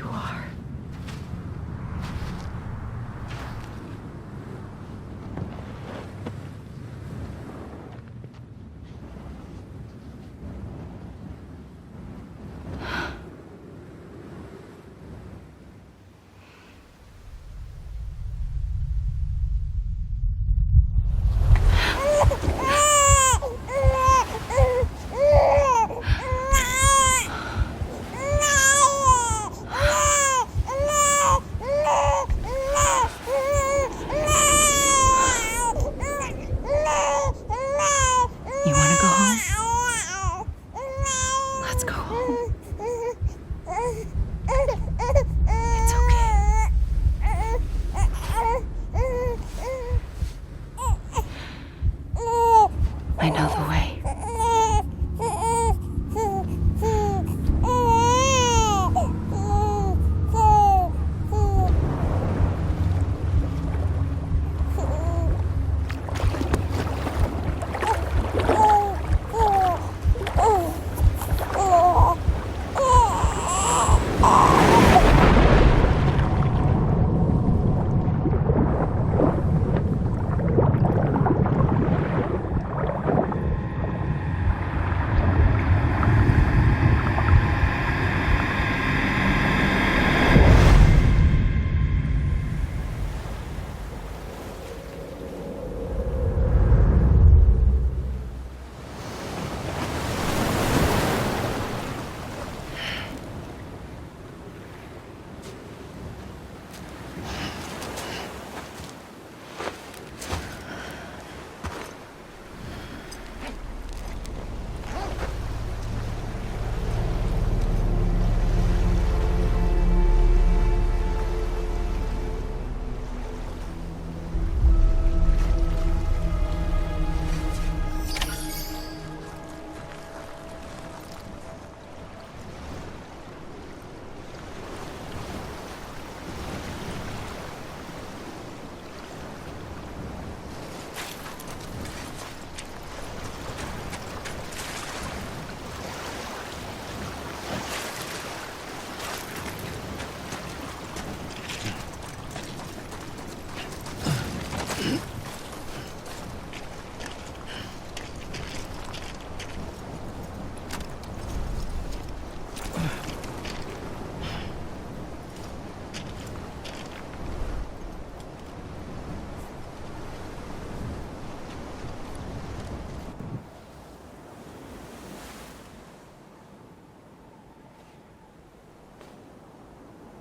you are. You want to go home? Let's go home. It's okay. I know the way.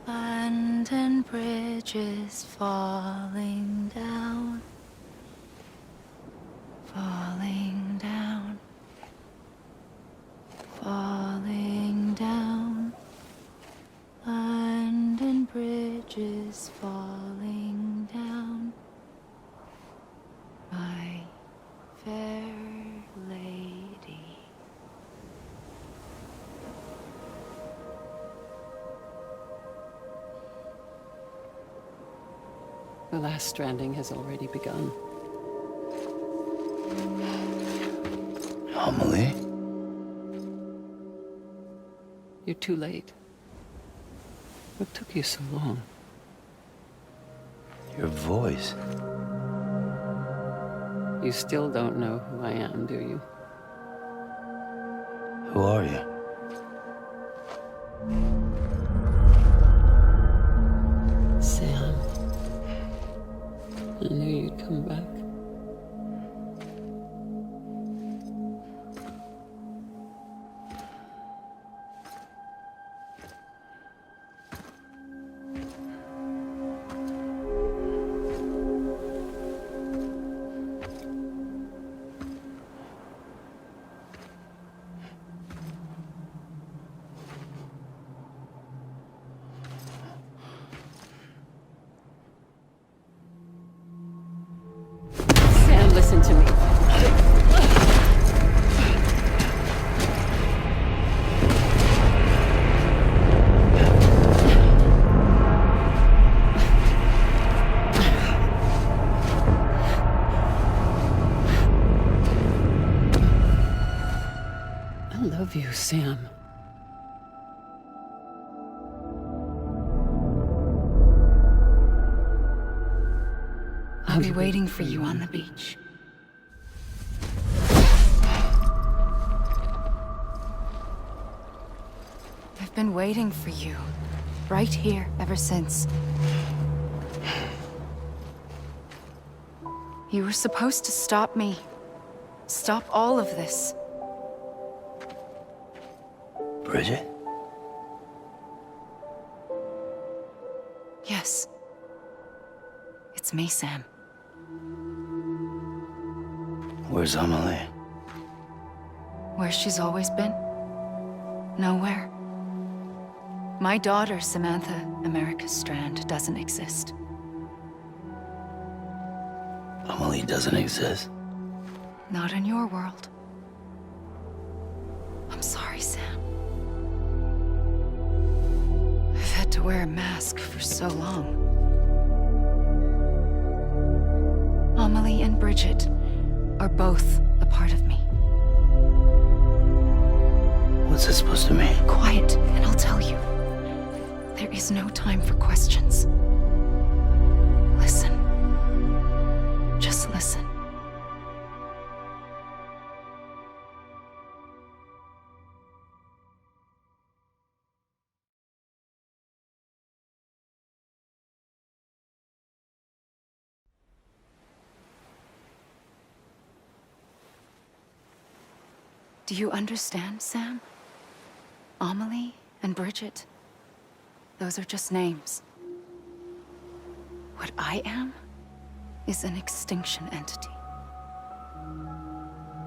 London Bridge is falling down, falling down, falling down. London Bridge is falling down, my fair lady. The last stranding has already begun. Amelie? You're too late. What took you so long? Your voice. You still don't know who I am, do you? Who are you? Sam. I knew you'd come back. Sam, listen to me. I love you, Sam. I'll be waiting for you on the beach. I've been waiting for you, right here, ever since. You were supposed to stop me. Stop all of this. Bridget? Yes. It's me, Sam. Where's Amelie? Where she's always been. Nowhere. My daughter, Samantha America Strand, doesn't exist. Amelie doesn't exist. Not in your world. I'm sorry, Sam. I've had to wear a mask for so long. Amelie and Bridget are both a part of me. What's this supposed to mean? Quiet, and I'll tell you. There is no time for questions. Listen. Just listen. Do you understand, Sam? Amelie and Bridget, those are just names. What I am is an extinction entity.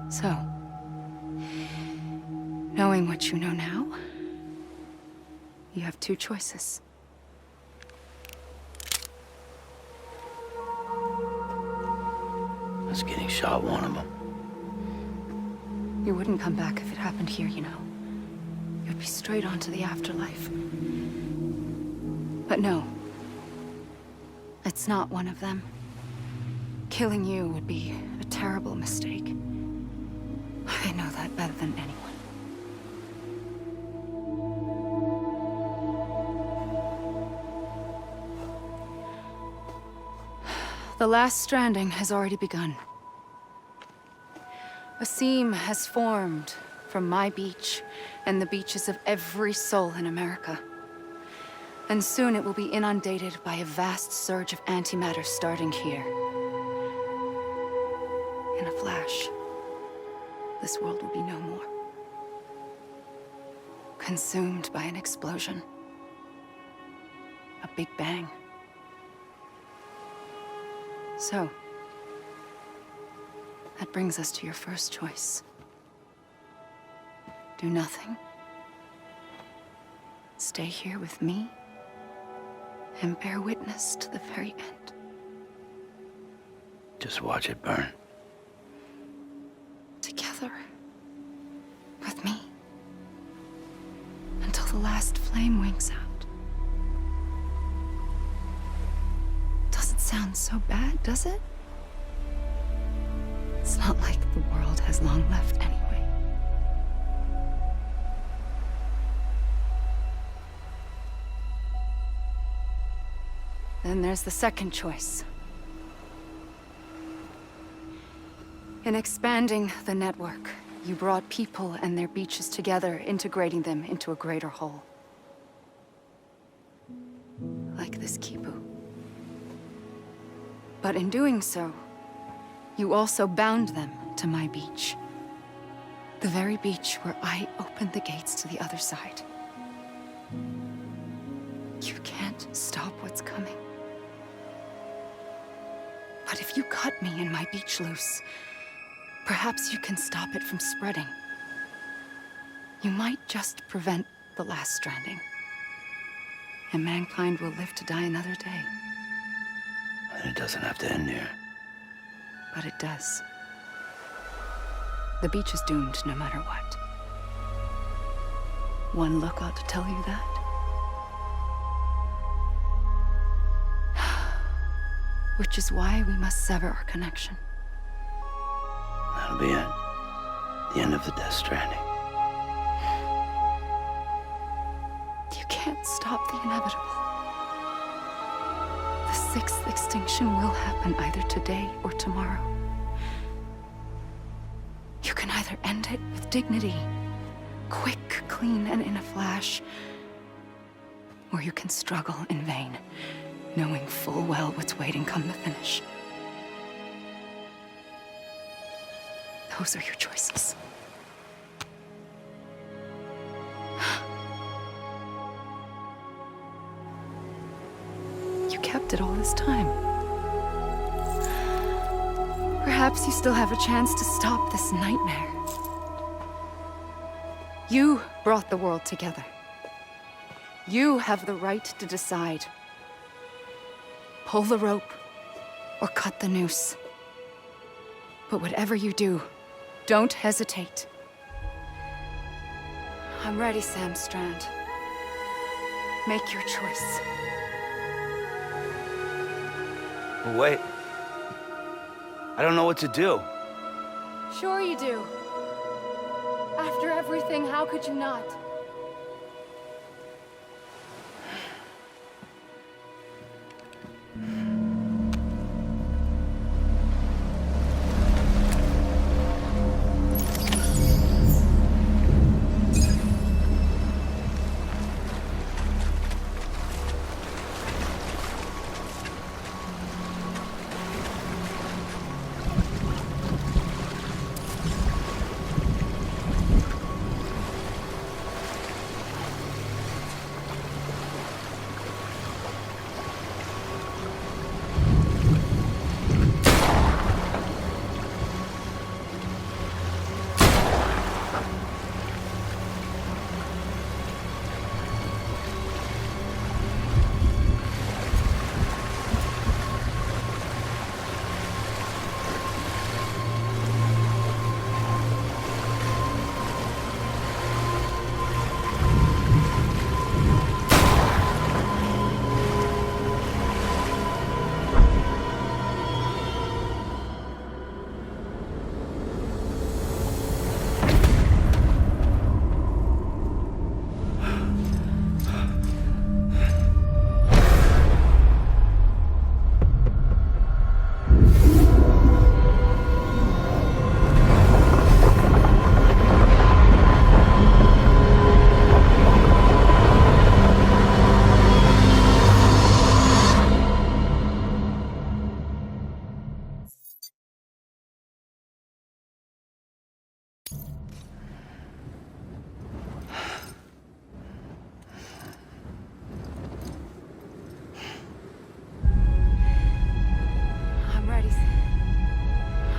So, knowing what you know now, you have two choices. Us getting shot, one of them. You wouldn't come back if it happened here, you know. You'd be straight on to the afterlife. But no. It's not one of them. Killing you would be a terrible mistake. I know that better than anyone. The last stranding has already begun. A seam has formed from my beach and the beaches of every soul in America. And soon it will be inundated by a vast surge of antimatter starting here. In a flash, this world will be no more. Consumed by an explosion. A big bang. So, that brings us to your first choice. Do nothing. Stay here with me and bear witness to the very end. Just watch it burn. Together. With me. Until the last flame winks out. Doesn't sound so bad, does it? It's not like the world has long left anyway. Then there's the second choice. In expanding the network, you brought people and their beaches together, integrating them into a greater whole. Like this Kipu. But in doing so, you also bound them to my beach. The very beach where I opened the gates to the other side. You can't stop what's coming. But if you cut me and my beach loose, perhaps you can stop it from spreading. You might just prevent the last stranding. And mankind will live to die another day. And it doesn't have to end here. But it does. The beach is doomed no matter what. One look ought to tell you that. Which is why we must sever our connection. That'll be it. The end of the Death Stranding. You can't stop the inevitable. The sixth extinction will happen either today or tomorrow. You can either end it with dignity, quick, clean, and in a flash, or you can struggle in vain, knowing full well what's waiting come the finish. Those are your choices. You kept it all this time. Perhaps you still have a chance to stop this nightmare. You brought the world together. You have the right to decide. Pull the rope or cut the noose. But whatever you do, don't hesitate. I'm ready, Sam Strand. Make your choice. But wait. I don't know what to do. Sure you do. After everything, how could you not?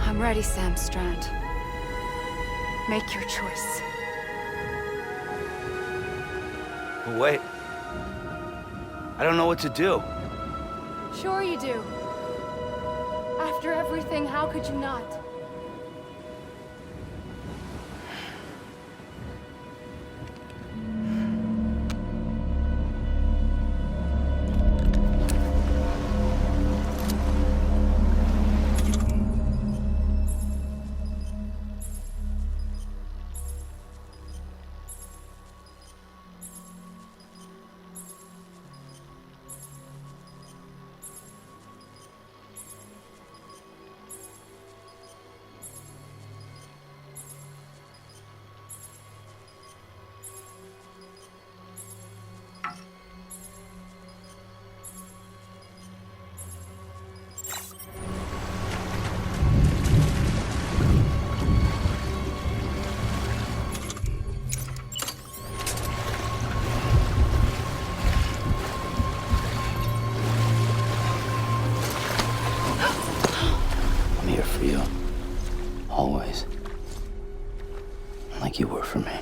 I'm ready, Sam Strand. Make your choice. But wait. I don't know what to do. Sure you do. After everything, how could you not? For you. Always. Like you were for me.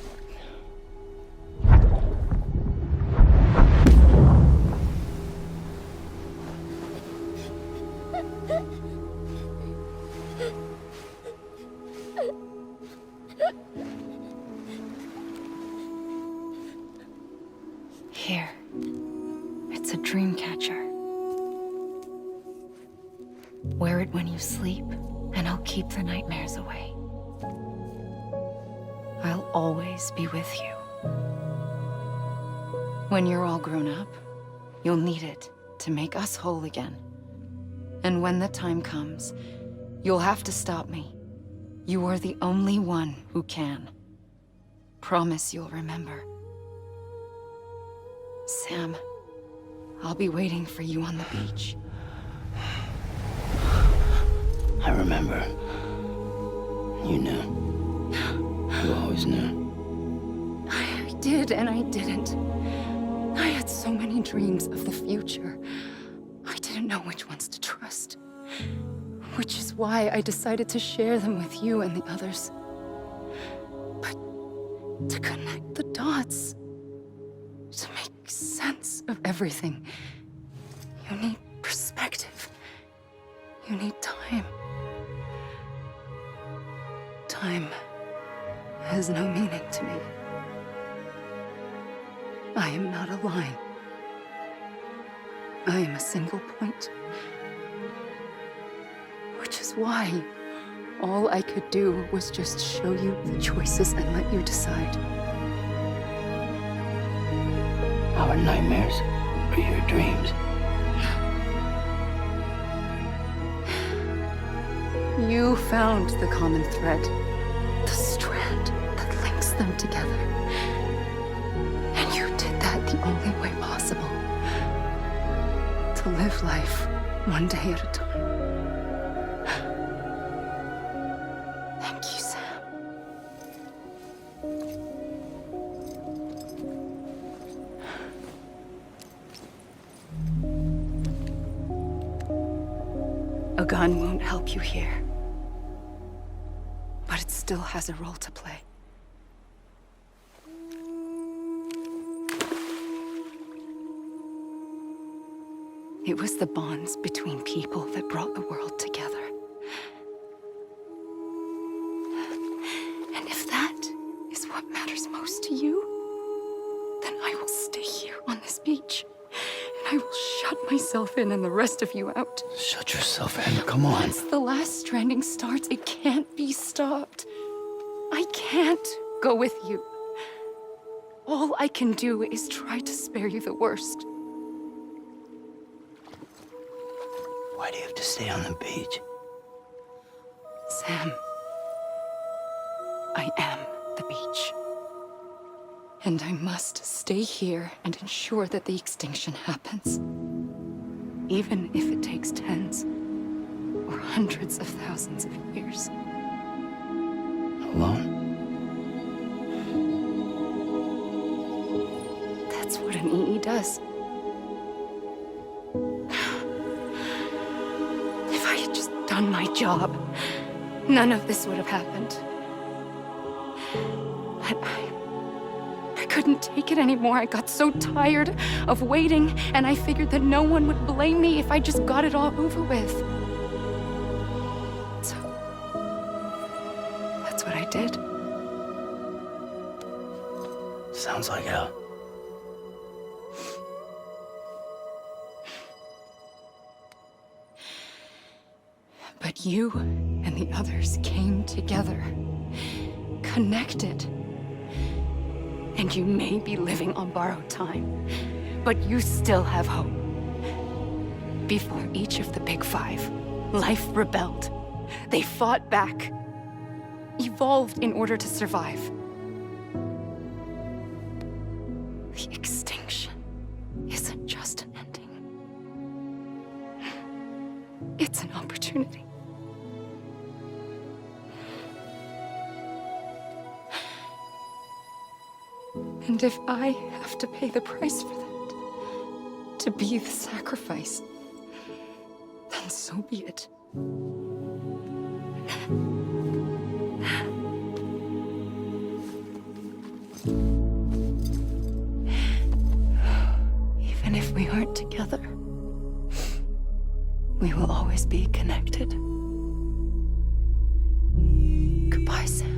Here. It's a dream catcher. Wear it when you sleep, and I'll keep the nightmares away. I'll always be with you. When you're all grown up, you'll need it to make us whole again. And when the time comes, you'll have to stop me. You are the only one who can. Promise you'll remember. Sam, I'll be waiting for you on the beach. I remember. You knew. You always knew. I did and I didn't. I had so many dreams of the future. I didn't know which ones to trust. Which is why I decided to share them with you and the others. But to connect the dots, to make sense of everything, you need perspective. You need time. Time has no meaning to me. I am not a line. I am a single point. Which is why all I could do was just show you the choices and let you decide. Our nightmares are your dreams. You found the common thread, the strand that links them together. And you did that the only way possible. To live life one day at a time. Thank you, Sam. A gun won't help you here. But it still has a role to play. It was the bonds between people that brought the world together. And if that is what matters most to you, then I will stay here on this beach. And I will shut myself in and the rest of you out. Shut yourself in, come on. Once the last stranding starts, it can't be stopped. I can't go with you. All I can do is try to spare you the worst. Why do you have to stay on the beach? Sam, I am the beach. And I must stay here and ensure that the extinction happens. Even if it takes tens or hundreds of thousands of years. Alone? That's what an EE does. If I had just done my job, none of this would have happened. But I couldn't take it anymore. I got so tired of waiting, and I figured that no one would blame me if I just got it all over with. So, that's what I did. Sounds like hell. But you and the others came together, connected. And you may be living on borrowed time, but you still have hope. Before each of the Big Five, life rebelled. They fought back, evolved in order to survive. The extinction isn't just an ending. It's an opportunity. And if I have to pay the price for that, to be the sacrifice, then so be it. Even if we aren't together, we will always be connected. Goodbye, Sam.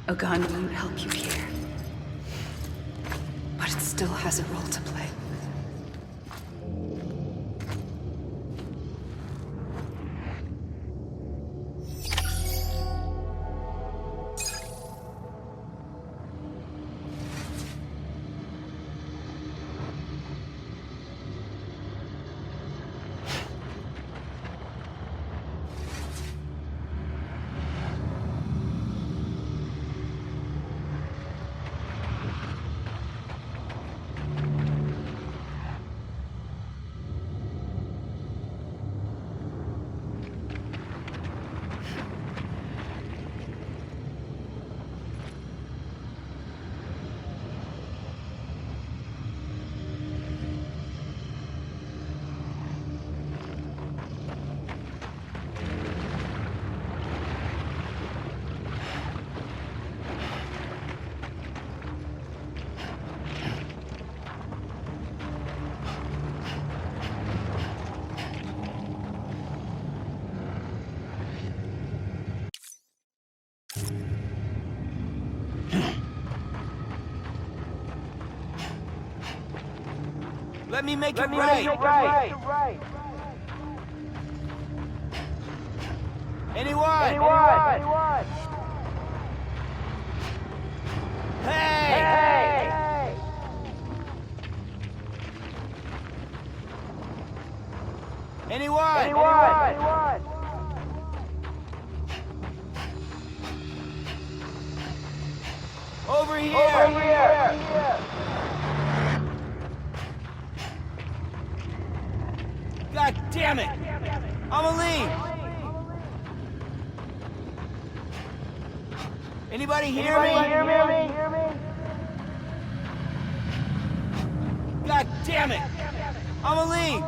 A gun won't help you here. But it still has a role to play. Let me make it right. Anyone? Hey! Anyone? Over here! God damn it! I'ma leave! Anybody hear me? God damn it! I'ma leave!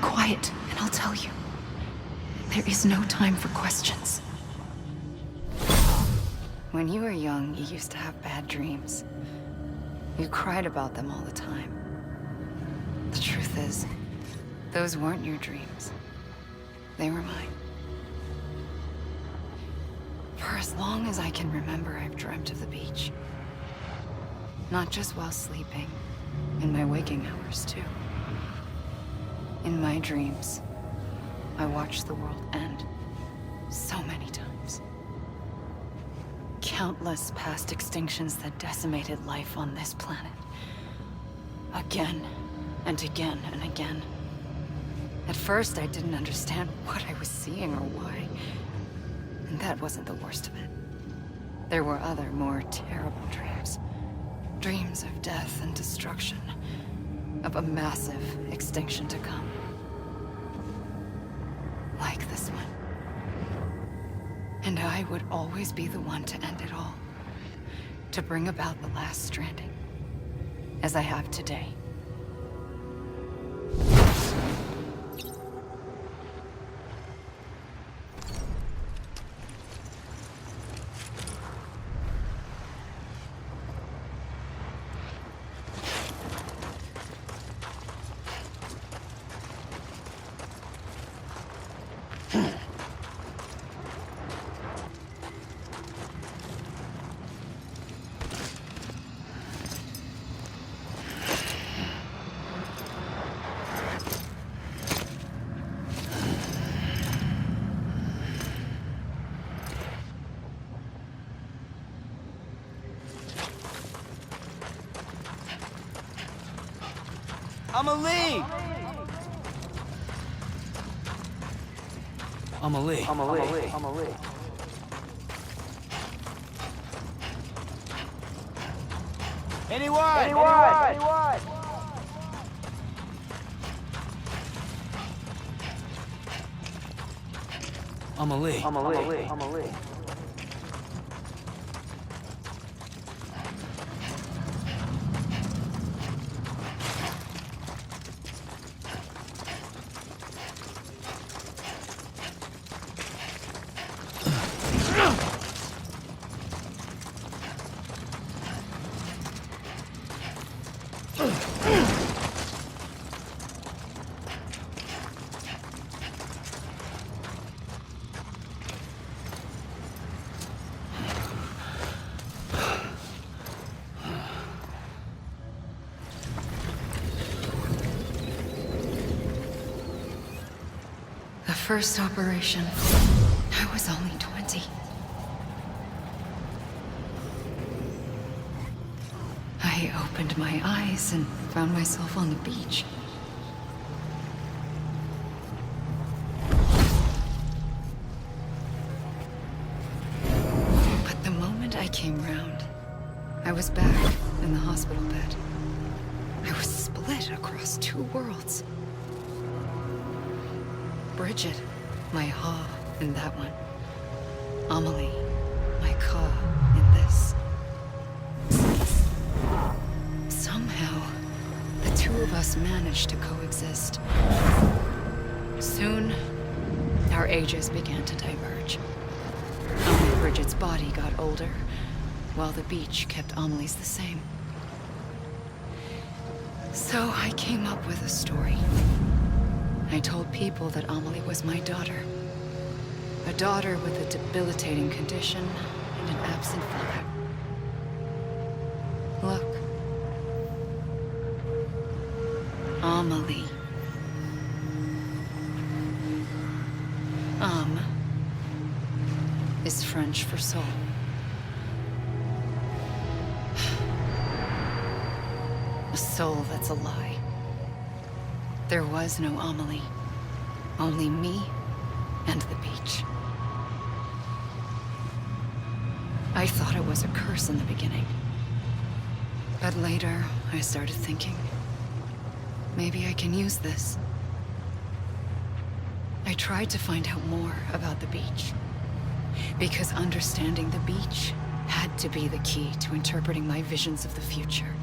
Quiet, and I'll tell you. There is no time for questions. When you were young, you used to have bad dreams. You cried about them all the time. The truth is, those weren't your dreams. They were mine. For as long as I can remember, I've dreamt of the beach. Not just while sleeping, in my waking hours, too. In my dreams, I watched the world end so many times. Countless past extinctions that decimated life on this planet. Again, and again, and again. At first, I didn't understand what I was seeing or why. And that wasn't the worst of it. There were other, more terrible dreams. Dreams of death and destruction. Of a massive extinction to come. Like this one. And I would always be the one to end it all. To bring about the last stranding. As I have today. I'ma leave! I'ma leave. Anyone? I'ma leave. The first operation, I was only 20. I opened my eyes and found myself on the beach. But the moment I came round, I was back in the hospital bed. I was split across two worlds. Bridget, my Ha in that one. Amelie, my Ka in this. Somehow, the two of us managed to coexist. Soon, our ages began to diverge. Only Bridget's body got older, while the beach kept Amelie's the same. So I came up with a story. I told people that Amelie was my daughter. A daughter with a debilitating condition and an absent father. Look. Amelie. Âme is French for soul. A soul that's a lie. There was no Amelie. Only me and the beach. I thought it was a curse in the beginning. But later, I started thinking, maybe I can use this. I tried to find out more about the beach. Because understanding the beach had to be the key to interpreting my visions of the future.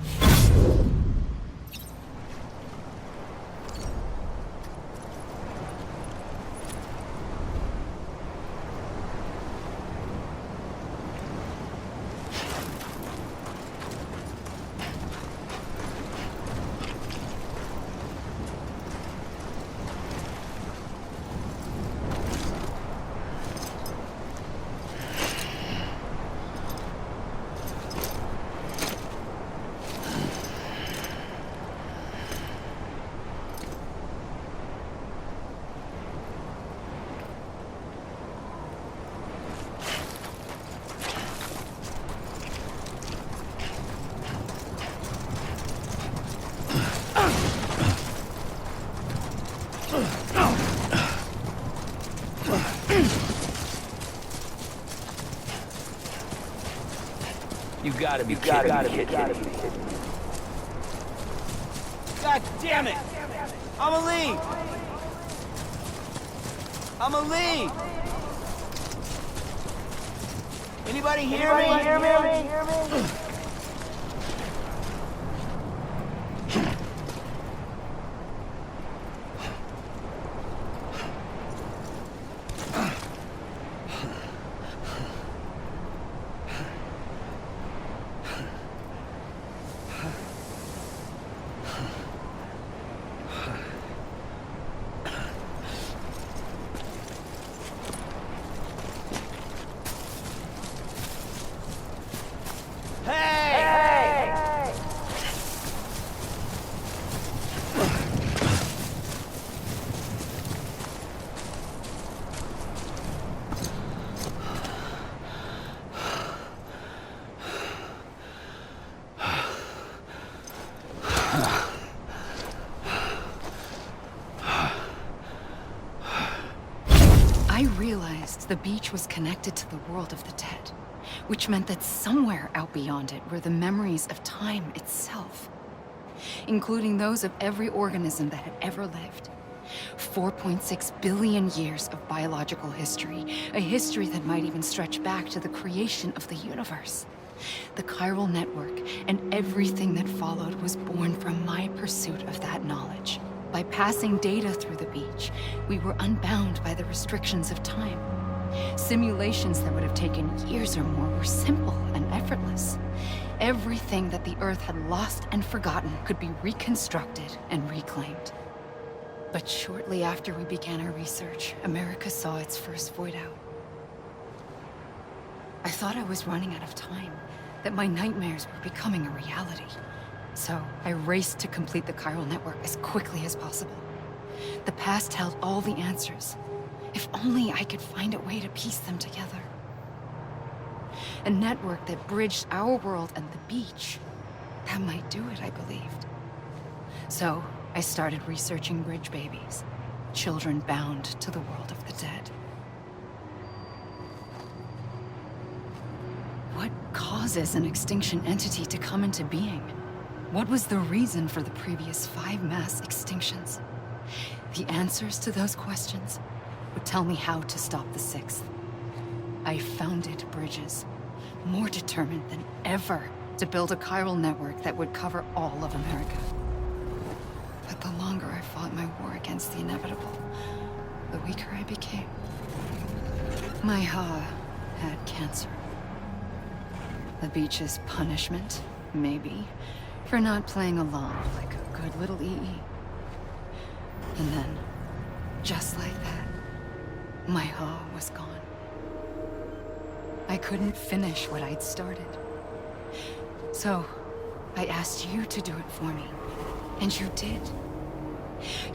You gotta be kidding me. God damn it! Amelie! Amelie! Anybody hear me? I realized the beach was connected to the world of the dead, which meant that somewhere out beyond it were the memories of time itself, including those of every organism that had ever lived. 4.6 billion years of biological history, a history that might even stretch back to the creation of the universe. The chiral network and everything that followed was born from my pursuit of that knowledge. By passing data through the beach, we were unbound by the restrictions of time. Simulations that would have taken years or more were simple and effortless. Everything that the Earth had lost and forgotten could be reconstructed and reclaimed. But shortly after we began our research, America saw its first void out. I thought I was running out of time, that my nightmares were becoming a reality. So I raced to complete the chiral network as quickly as possible. The past held all the answers, If only I could find a way to piece them together. A network that bridged our world and the beach. That might do it, I believed. So, I started researching bridge babies. Children bound to the world of the dead. What causes an extinction entity to come into being? What was the reason for the previous 5 mass extinctions? The answers to those questions would tell me how to stop the 6th. I founded bridges, more determined than ever to build a chiral network that would cover all of America. But the longer I fought my war against the inevitable, the weaker I became. My Ha had cancer. The beach's punishment, maybe, for not playing along like a good little EE. And then, just like that, my Ha was gone. I couldn't finish what I'd started. So, I asked you to do it for me, and you did.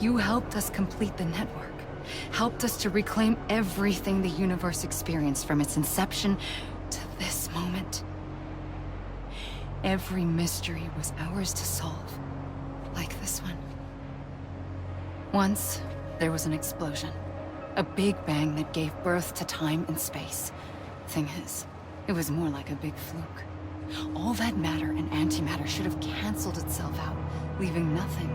You helped us complete the network, helped us to reclaim everything the universe experienced from its inception to this moment. Every mystery was ours to solve, like this one. Once, there was an explosion. A big bang that gave birth to time and space. Thing is, it was more like a big fluke. All that matter and antimatter should have canceled itself out, leaving nothing.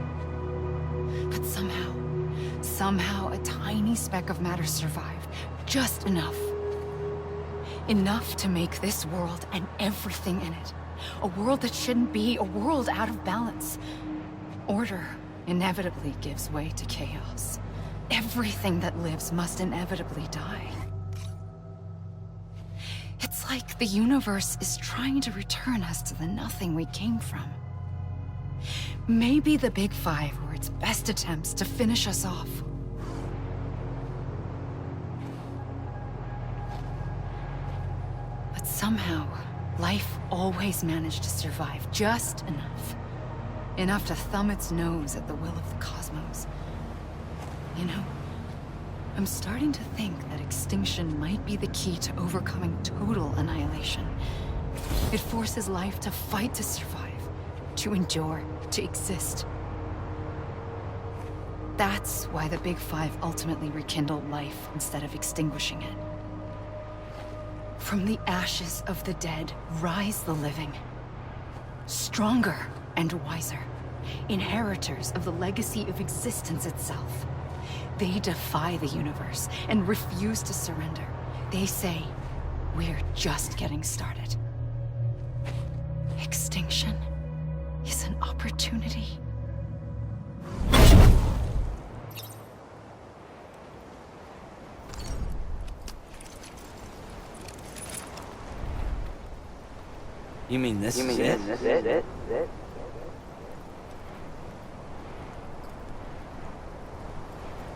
But somehow a tiny speck of matter survived. Just enough. Enough to make this world and everything in it. A world that shouldn't be, a world out of balance. Order inevitably gives way to chaos. Everything that lives must inevitably die. It's like the universe is trying to return us to the nothing we came from. Maybe the Big Five were its best attempts to finish us off. But somehow, life always managed to survive just enough. Enough to thumb its nose at the will of the cosmos. You know, I'm starting to think that extinction might be the key to overcoming total annihilation. It forces life to fight to survive, to endure, to exist. That's why the Big Five ultimately rekindled life instead of extinguishing it. From the ashes of the dead rise the living. Stronger and wiser. Inheritors of the legacy of existence itself. They defy the universe and refuse to surrender. They say, we're just getting started. Extinction is an opportunity. You mean this is it?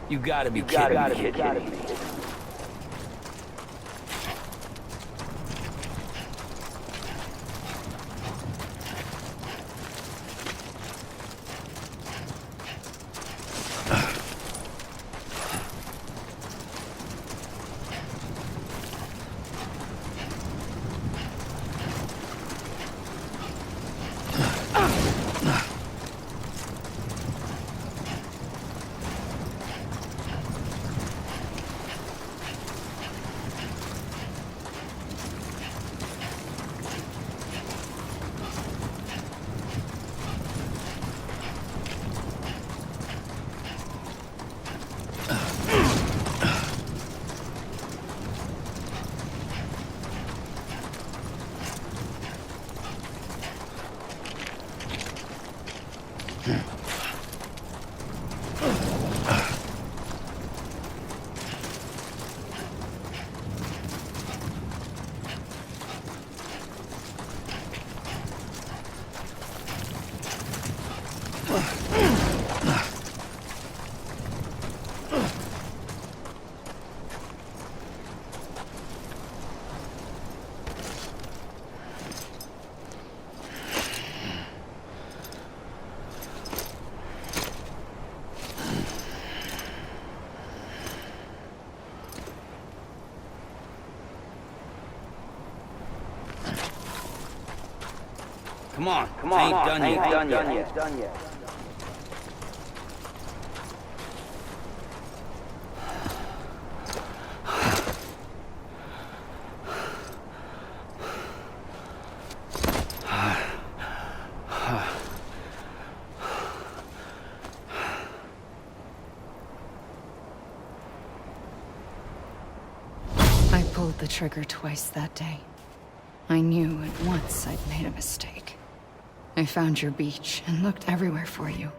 You gotta be kidding me. Come on, I ain't done yet. I pulled the trigger twice that day. I knew at once I'd made a mistake. I found your beach and looked everywhere for you.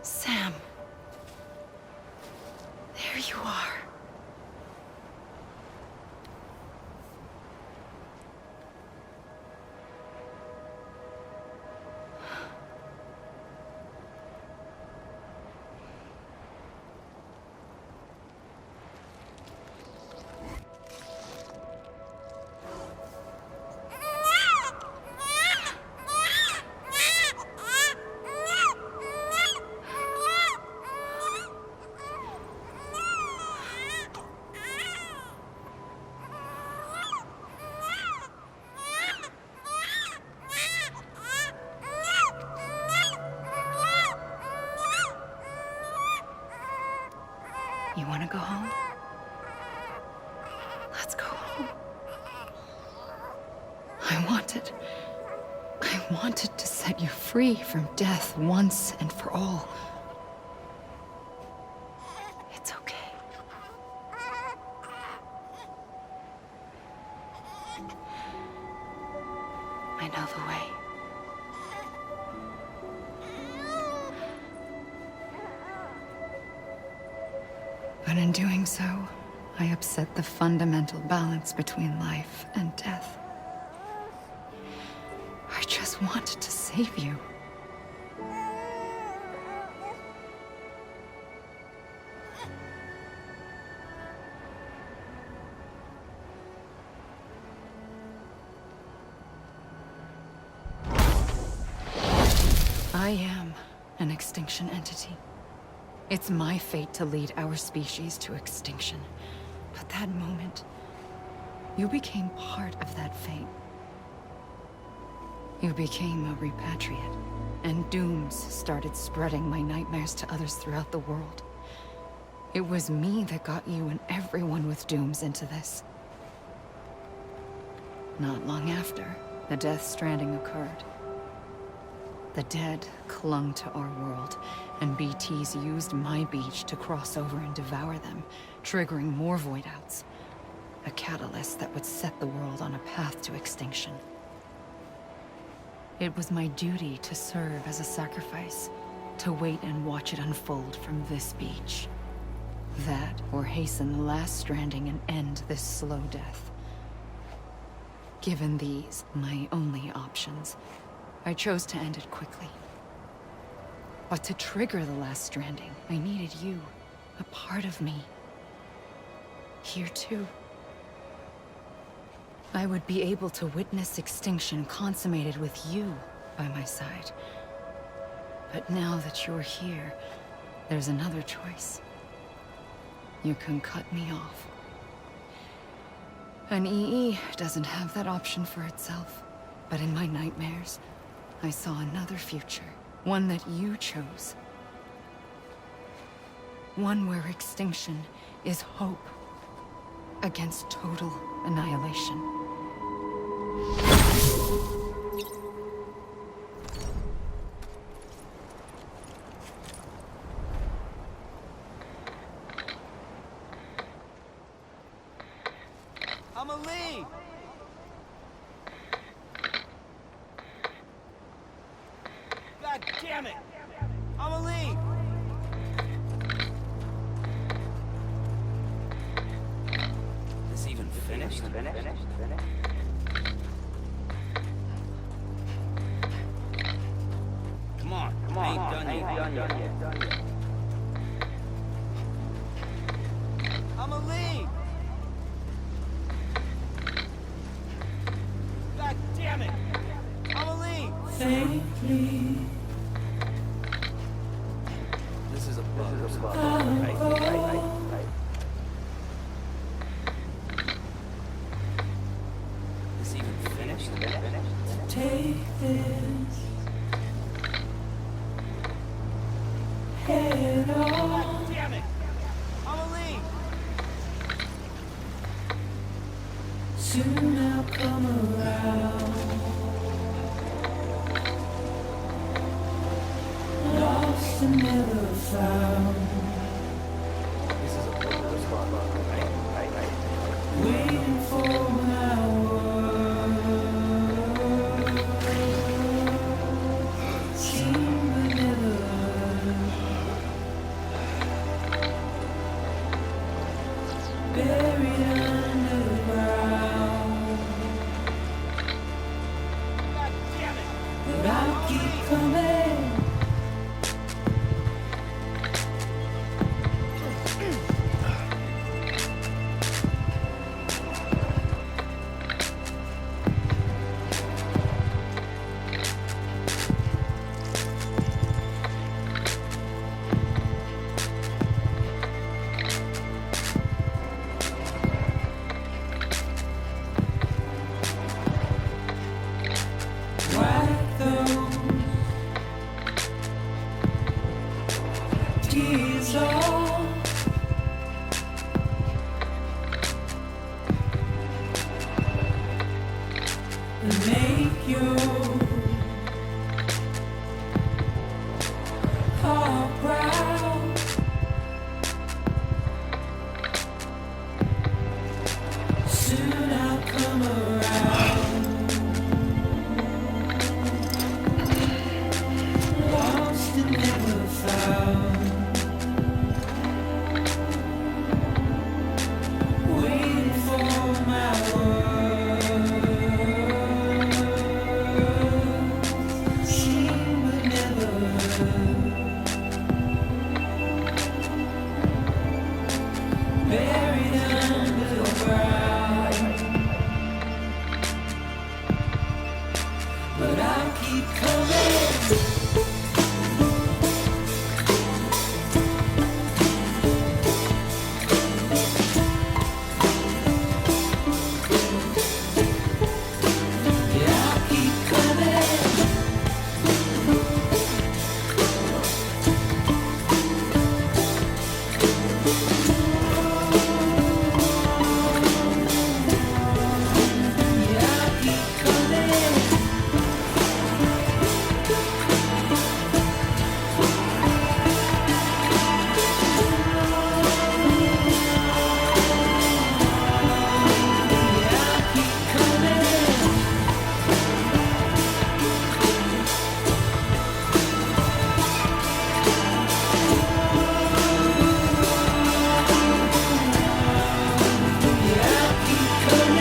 Sam. There you are. You want to go home? Let's go home. I wanted to set you free from death once and for all. It's okay. I know the way. But in doing so, I upset the fundamental balance between life and death. I just wanted to save you. I am an extinction entity. It's my fate to lead our species to extinction. But that moment, you became part of that fate. You became a repatriate, and dooms started spreading my nightmares to others throughout the world. It was me that got you and everyone with dooms into this. Not long after, the Death Stranding occurred. The dead clung to our world, and BTs used my beach to cross over and devour them, triggering more void outs. A catalyst that would set the world on a path to extinction. It was my duty to serve as a sacrifice, to wait and watch it unfold from this beach. That, or hasten the last stranding and end this slow death. Given these, my only options, I chose to end it quickly. But to trigger the last stranding, I needed you, a part of me. Here too. I would be able to witness extinction consummated with you by my side. But now that you're here, there's another choice. You can cut me off. An EE doesn't have that option for itself. But in my nightmares, I saw another future. One that you chose. One where extinction is hope against total annihilation. I'm a lead! God damn it! I'm a lead! This even finished? Come on, I ain't done yet. I'm a lead! God damn it! I'm a lead! Safely. This is a bug. Right. This even finished? Take this. it all. Damn it! I'ma leave! Soon I'll come around. Lost and never found. Waiting for my word. Seen but never heard. Buried underground. God damn it! But I'll keep coming. Wipe those tears off. And make your heart proud. Soon I'll come around. Lost and never found. Waiting for my word. Seen but never heard. Buried underground. But I'll keep coming. Yeah, I'll keep coming. Yeah, I'll keep coming. Yeah, I'll keep coming. Yeah, I'll keep coming. Yeah, I'll keep coming. Yeah, I'll keep coming. Yeah, I'll keep coming.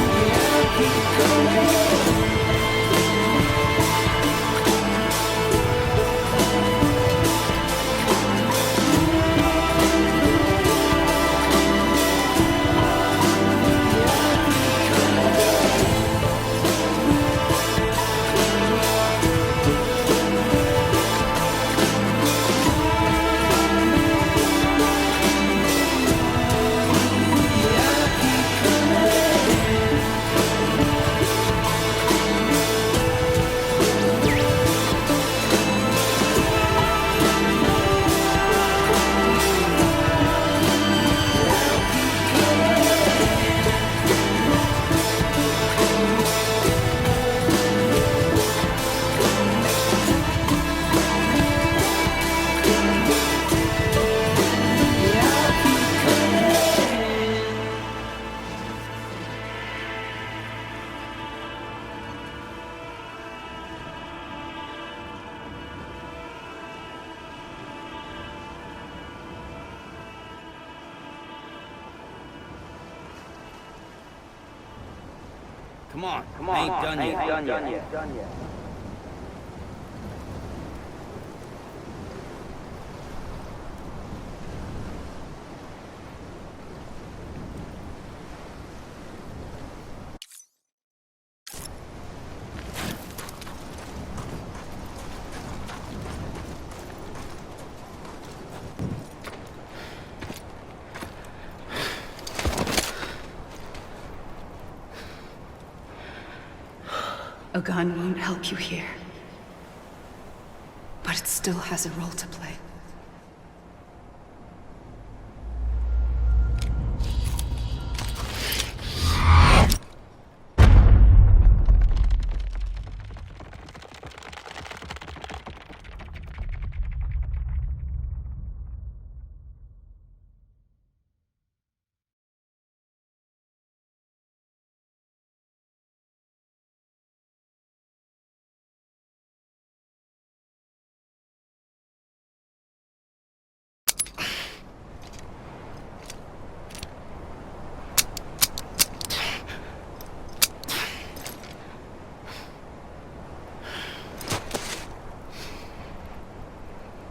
Yeah, I'll keep coming. Come on, I ain't done yet. A gun won't help you here. But it still has a role to play.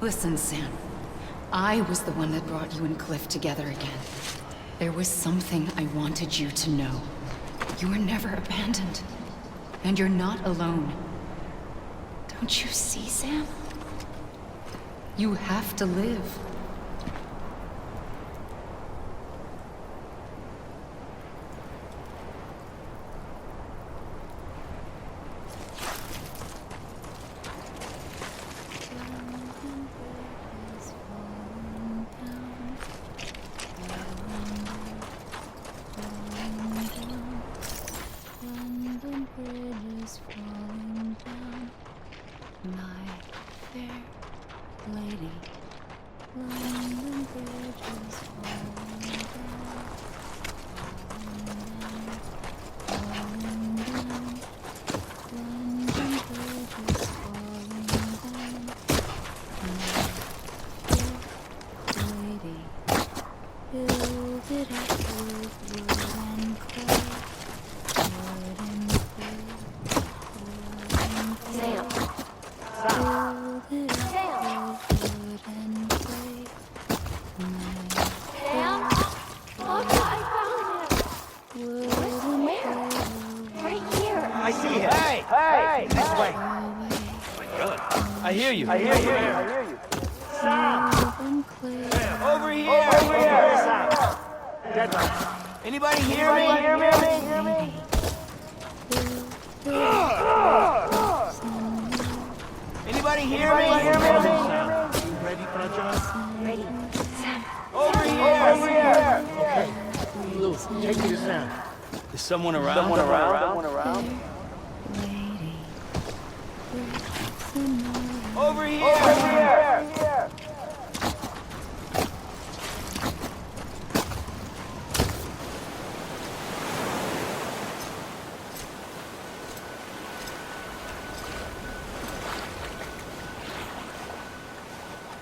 Listen, Sam. I was the one that brought you and Cliff together again. There was something I wanted you to know. You were never abandoned. And you're not alone. Don't you see, Sam? You have to live. I hear you. Stop! Over here! Anybody hear me? Anybody hear me? Ready for a job? Ready. Sam. Over here! Okay. Lou, take me to Sam. Is someone around? Over here!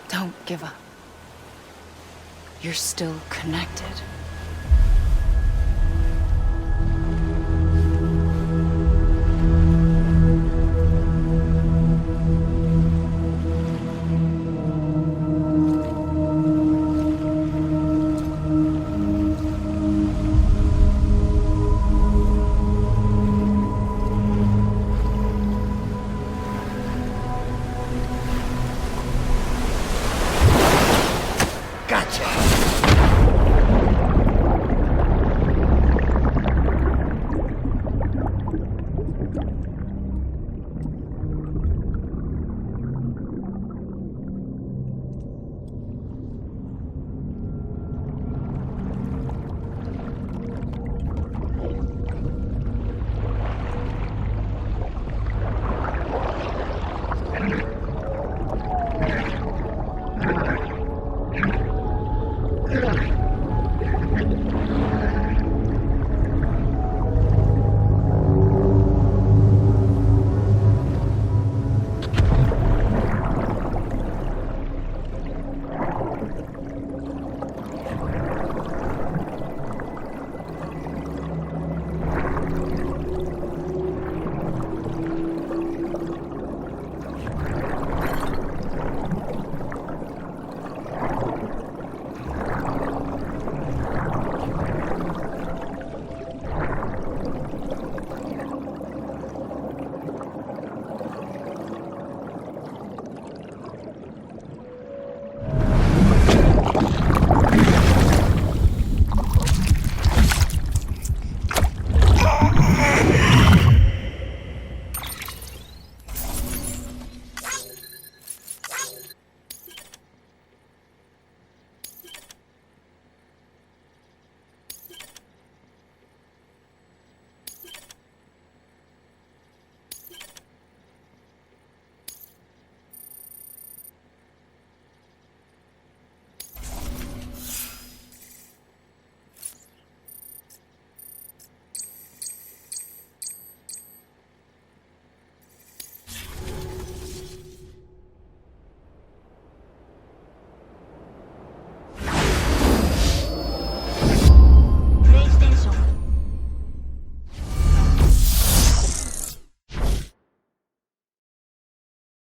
Don't give up. You're still connected.